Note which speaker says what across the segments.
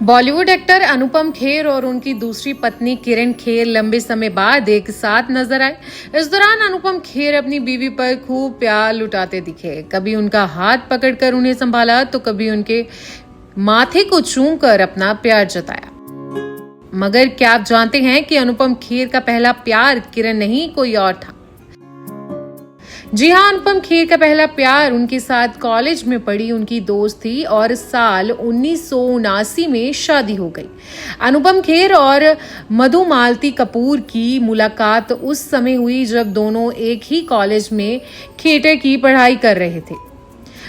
Speaker 1: Bollywood actor Anupam Kher और उनकी दूसरी पत्नी किरण खेर लंबे समय बाद एक साथ नजर आए। इस दौरान अनुपम खेर अपनी बीवी पर खूब प्यार लुटाते दिखे। कभी उनका हाथ पकड़कर उन्हें संभाला तो कभी उनके माथे को चूमकर अपना प्यार जताया। मगर क्या आप जानते हैं कि अनुपम खेर का पहला प्यार किरण नहीं कोई और था। जी हां, अनुपम खेर का पहला प्यार उनके साथ कॉलेज में पढ़ी उनकी दोस्त थी और साल 1979 में शादी हो गई। अनुपम खेर और मधुमालती कपूर की मुलाकात उस समय हुई जब दोनों एक ही कॉलेज में थिएटर की पढ़ाई कर रहे थे।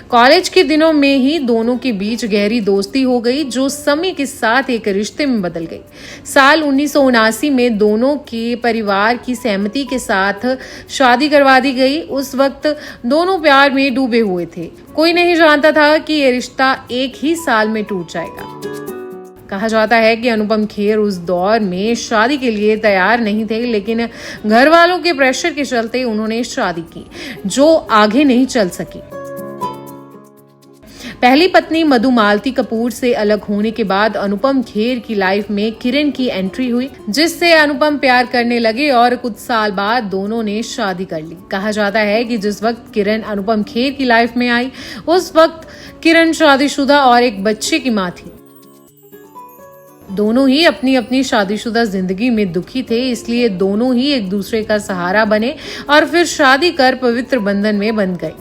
Speaker 1: कॉलेज के दिनों में ही दोनों के बीच गहरी दोस्ती हो गई, जो समय के साथ एक रिश्ते में बदल गई। साल 1979 में दोनों के परिवार की सहमति के साथ शादी करवा दी गई। उस वक्त दोनों प्यार में डूबे हुए थे। कोई नहीं जानता था कि ये रिश्ता एक ही साल में टूट जाएगा। कहा जाता है कि अनुपम खेर उस दौर में शादी के लिए तैयार नहीं थे, लेकिन घर वालों के प्रेशर के चलते उन्होंने शादी की, जो आगे नहीं चल सकी। पहली पत्नी मधुमालती कपूर से अलग होने के बाद अनुपम खेर की लाइफ में किरण की एंट्री हुई, जिससे अनुपम प्यार करने लगे और कुछ साल बाद दोनों ने शादी कर ली। कहा जाता है कि जिस वक्त किरण अनुपम खेर की लाइफ में आई, उस वक्त किरण शादीशुदा और एक बच्चे की मां थी। दोनों ही अपनी अपनी शादीशुदा जिंदगी में दुखी थे, इसलिए दोनों ही एक दूसरे का सहारा बने और फिर शादी कर पवित्र बंधन में बंध गए।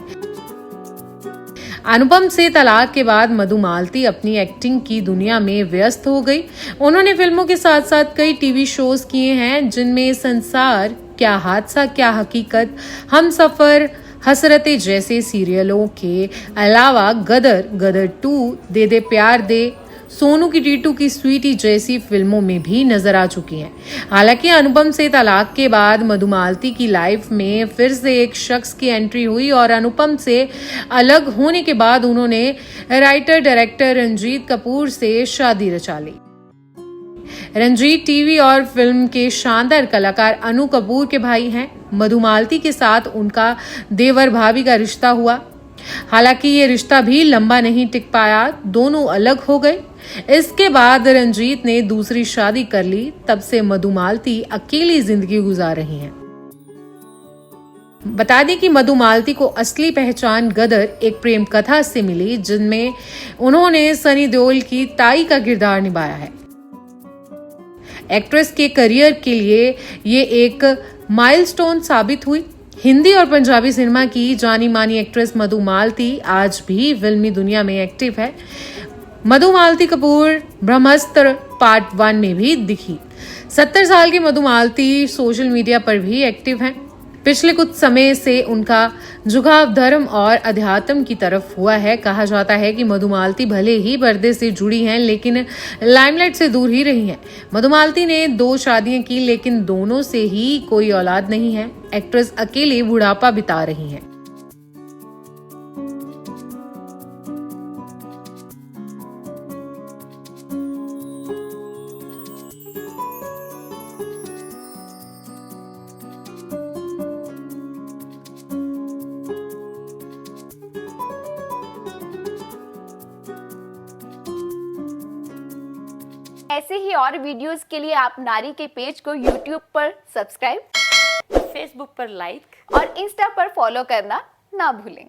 Speaker 1: अनुपम से तलाक के बाद मधुमालती अपनी एक्टिंग की दुनिया में व्यस्त हो गई। उन्होंने फिल्मों के साथ साथ कई टीवी शोज किए हैं, जिनमें संसार, क्या हादसा क्या हकीकत, हमसफर, हसरतें जैसे सीरियलों के अलावा गदर, गदर 2, दे दे प्यार दे, सोनू की टीटू की स्वीटी जैसी फिल्मों में भी नजर आ चुकी हैं। हालांकि अनुपम से तलाक के बाद मधुमालती की लाइफ में फिर से एक शख्स की एंट्री हुई और अनुपम से अलग होने के बाद उन्होंने राइटर डायरेक्टर रंजीत कपूर से शादी रचा ली। रंजीत टीवी और फिल्म के शानदार कलाकार अनु कपूर के भाई हैं। मधुमालती के साथ उनका देवर भाभी का रिश्ता हुआ। हालांकि ये रिश्ता भी लंबा नहीं टिक पाया, दोनों अलग हो गए। इसके बाद रंजीत ने दूसरी शादी कर ली। तब से मधुमालती अकेली जिंदगी गुजार रही हैं। बता दें कि मधुमालती को असली पहचान गदर एक प्रेम कथा से मिली, जिनमें उन्होंने सनी देओल की ताई का किरदार निभाया है। एक्ट्रेस के करियर के लिए ये एक माइलस्टोन साबित हुई। हिंदी और पंजाबी सिनेमा की जानी मानी एक्ट्रेस मधुमालती आज भी फिल्मी दुनिया में एक्टिव है। मधुमालती कपूर ब्रह्मास्त्र पार्ट 1 में भी दिखी। 70 साल की मधुमालती सोशल मीडिया पर भी एक्टिव हैं। पिछले कुछ समय से उनका झुकाव धर्म और अध्यात्म की तरफ हुआ है। कहा जाता है कि मधुमालती भले ही पर्दे से जुड़ी हैं, लेकिन लाइमलाइट से दूर ही रही हैं। मधुमालती ने 2 शादियां की, लेकिन दोनों से ही कोई औलाद नहीं है। एक्ट्रेस अकेले बुढ़ापा बिता रही हैं।
Speaker 2: ऐसे ही और वीडियोस के लिए आप नारी के पेज को YouTube पर सब्सक्राइब,
Speaker 3: फेसबुक पर लाइक
Speaker 2: और इंस्टा पर फॉलो करना ना भूलें।